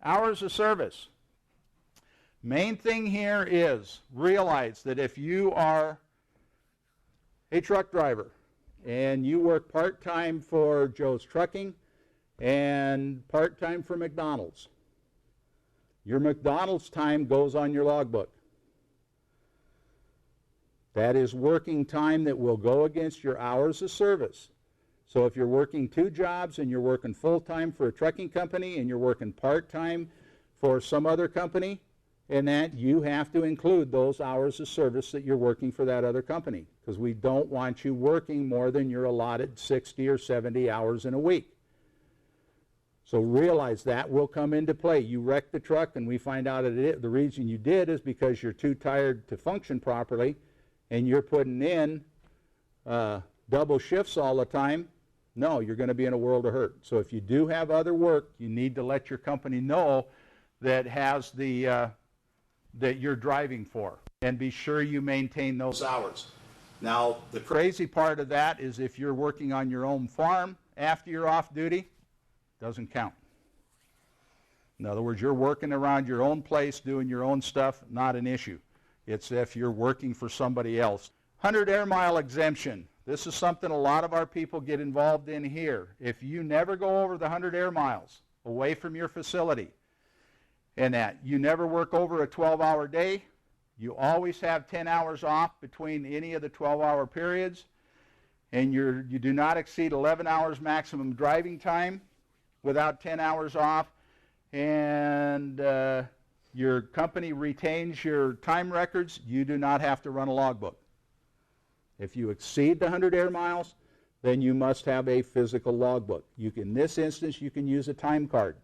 Hours of service. Main thing here is realize that if you are a truck driver and you work part-time for Joe's Trucking and part-time for McDonald's, your McDonald's time goes on your logbook. That is working time that will go against your hours of service. So if you're working 2 jobs and you're working full-time for a trucking company and you're working part-time for some other company, and that you have to include those hours of service that you're working for that other company, because we don't want you working more than your allotted 60 or 70 hours in a week. So realize that will come into play. You wreck the truck and we find out that the reason you did is because you're too tired to function properly and you're putting in double shifts all the time. No, you're going to be in a world of hurt. So if you do have other work, you need to let your company know that has the that you're driving for, and be sure you maintain those hours. Now, the crazy part of that is if you're working on your own farm after you're off duty, doesn't count. In other words, you're working around your own place, doing your own stuff, not an issue. It's if you're working for somebody else. 100 air mile exemption. This is something a lot of our people get involved in here. If you never go over the 100 air miles away from your facility, and that you never work over a 12-hour day, you always have 10 hours off between any of the 12-hour periods, and you do not exceed 11 hours maximum driving time without 10 hours off, and your company retains your time records, you do not have to run a logbook. If you exceed the 100 air miles, then you must have a physical logbook. In this instance, you can use a time card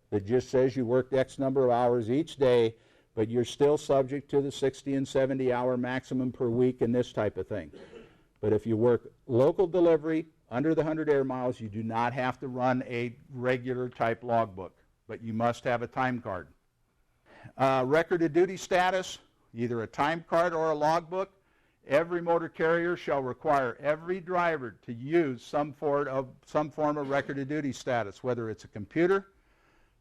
that just says you worked X number of hours each day, but you're still subject to the 60 and 70 hour maximum per week and this type of thing. But if you work local delivery under the 100 air miles, you do not have to run a regular type logbook, but you must have a time card. Record of duty status, either a time card or a logbook. Every motor carrier shall require every driver to use some form of record of duty status, whether it's a computer,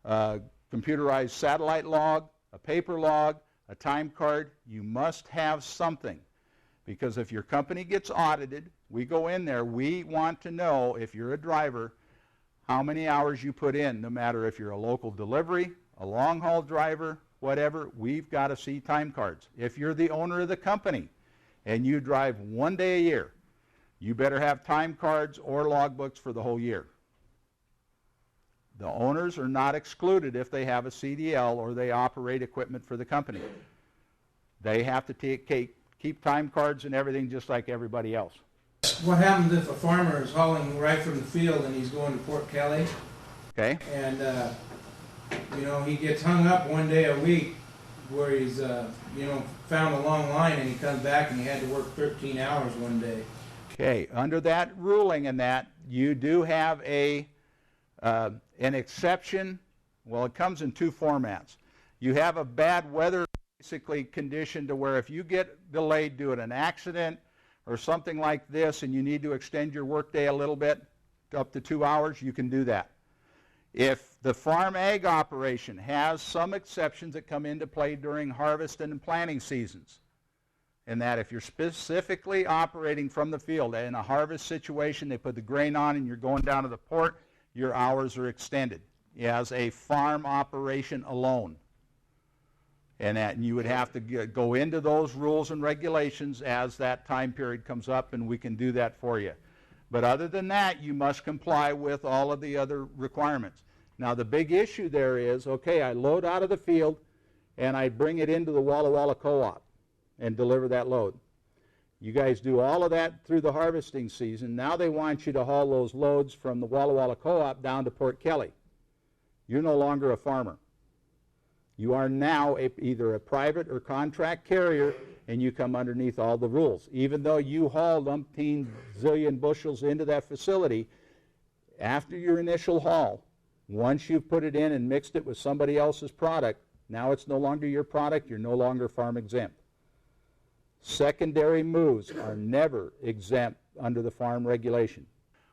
computerized satellite log, a paper log, a time card. You must have something, because if your company gets audited, we go in there, we want to know, if you're a driver, how many hours you put in, no matter if you're a local delivery, a long haul driver, whatever. We've got to see time cards. If you're the owner of the company and you drive 1 day a year, you better have time cards or logbooks for the whole year. The owners are not excluded if they have a CDL or they operate equipment for the company. They have to keep time cards and everything just like everybody else. What happens if a farmer is hauling right from the field and he's going to Port Kelly? Okay. And, he gets hung up 1 day a week where he's, found a long line, and he comes back and he had to work 13 hours 1 day. Okay. Under that ruling and that, you do have an exception. Well, it comes in 2 formats. You have a bad weather basically condition to where if you get delayed due to an accident or something like this and you need to extend your workday a little bit, up to 2 hours, you can do that. If the farm ag operation has some exceptions that come into play during harvest and planting seasons, and that if you're specifically operating from the field in a harvest situation, they put the grain on and you're going down to the port, your hours are extended as a farm operation alone. And you would have to go into those rules and regulations as that time period comes up, and we can do that for you. But other than that, you must comply with all of the other requirements. Now, the big issue there is, okay, I load out of the field, and I bring it into the Walla Walla Co-op and deliver that load. You guys do all of that through the harvesting season. Now they want you to haul those loads from the Walla Walla Co-op down to Port Kelly. You're no longer a farmer. You are now either a private or contract carrier, and you come underneath all the rules. Even though you hauled umpteen zillion bushels into that facility, after your initial haul, once you've put it in and mixed it with somebody else's product, now it's no longer your product, you're no longer farm exempt. Secondary moves are never exempt under the farm regulation.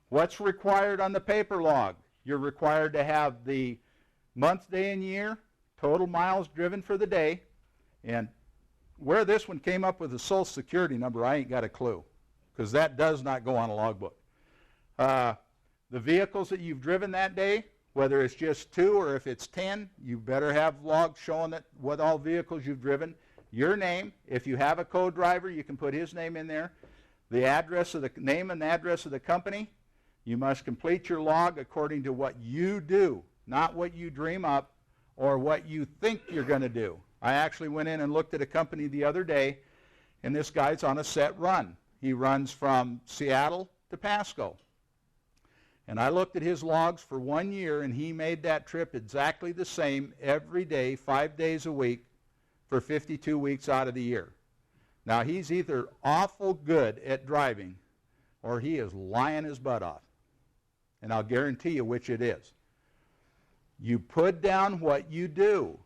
What's required on the paper log? You're required to have the month, day, and year, total miles driven for the day, and where this one came up with a Social Security number, I ain't got a clue, because that does not go on a logbook. The vehicles that you've driven that day, whether it's just 2 or if it's 10, you better have logs showing that what all vehicles you've driven, your name. If you have a co-driver, you can put his name in there. The address of the name and the address of the company. You must complete your log according to what you do, not what you dream up or what you think you're going to do. I actually went in and looked at a company the other day, and this guy's on a set run. He runs from Seattle to Pasco. And I looked at his logs for 1 year, and he made that trip exactly the same every day, 5 days a week, for 52 weeks out of the year. Now, he's either awful good at driving, or he is lying his butt off. And I'll guarantee you which it is. You put down what you do.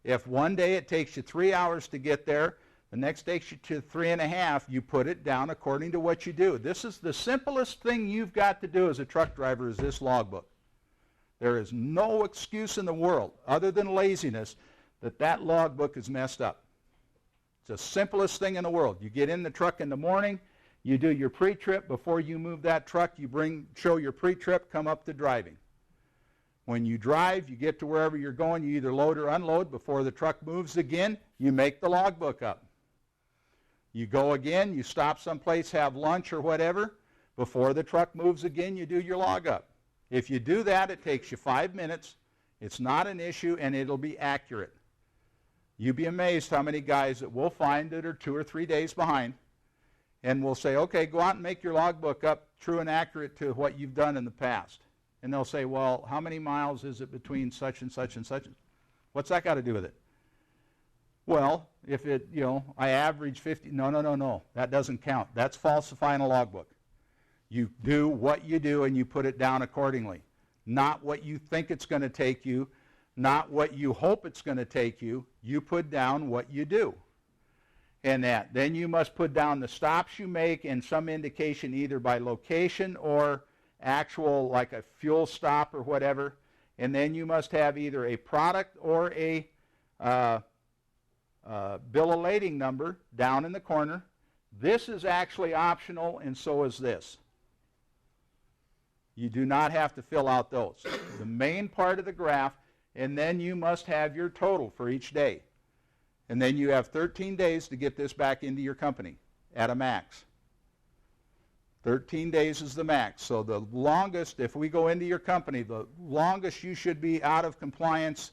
If one day it takes you 3 hours to get there, the next takes you to 3.5, you put it down according to what you do. This is the simplest thing you've got to do as a truck driver is this logbook. There is no excuse in the world, other than laziness, that logbook is messed up. It's the simplest thing in the world. You get in the truck in the morning, you do your pre-trip. Before you move that truck, you show your pre-trip, come up to driving. When you drive, you get to wherever you're going, you either load or unload. Before the truck moves again, you make the logbook up. You go again, you stop someplace, have lunch or whatever. Before the truck moves again, you do your log up. If you do that, it takes you 5 minutes. It's not an issue, and it'll be accurate. You'd be amazed how many guys that we'll find that are 2 or 3 days behind, and we'll say, okay, go out and make your logbook up true and accurate to what you've done in the past. And they'll say, well, how many miles is it between such and such and such? What's that got to do with it? Well, if I average 50, no. That doesn't count. That's falsifying a logbook. You do what you do and you put it down accordingly. Not what you think it's going to take you, not what you hope it's going to take you. You put down what you do. And then you must put down the stops you make and some indication either by location or actual, like a fuel stop or whatever. And then you must have either a product or a bill of lading number down in the corner. This is actually optional, and so is this. You do not have to fill out those. The main part of the graph, and then you must have your total for each day. And then you have 13 days to get this back into your company at a max. 13 days is the max. So the longest, if we go into your company, the longest you should be out of compliance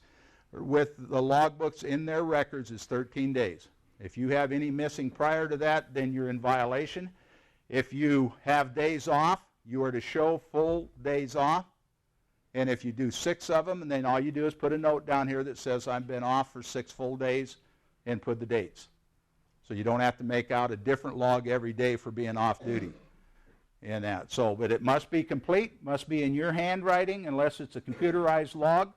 with the logbooks in their records is 13 days. If you have any missing prior to that, then you're in violation. If you have days off, you are to show full days off. And if you do 6 of them, and then all you do is put a note down here that says I've been off for 6 full days and put the dates. So you don't have to make out a different log every day for being off duty. And but it must be complete, must be in your handwriting unless it's a computerized log.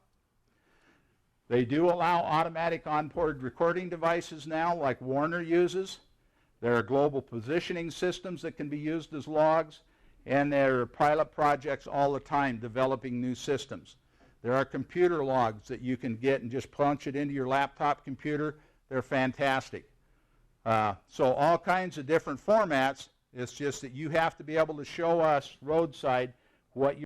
They do allow automatic onboard recording devices now, like Warner uses. There are global positioning systems that can be used as logs, and there are pilot projects all the time developing new systems. There are computer logs that you can get and just punch it into your laptop computer. They're fantastic. So all kinds of different formats. It's just that you have to be able to show us roadside what you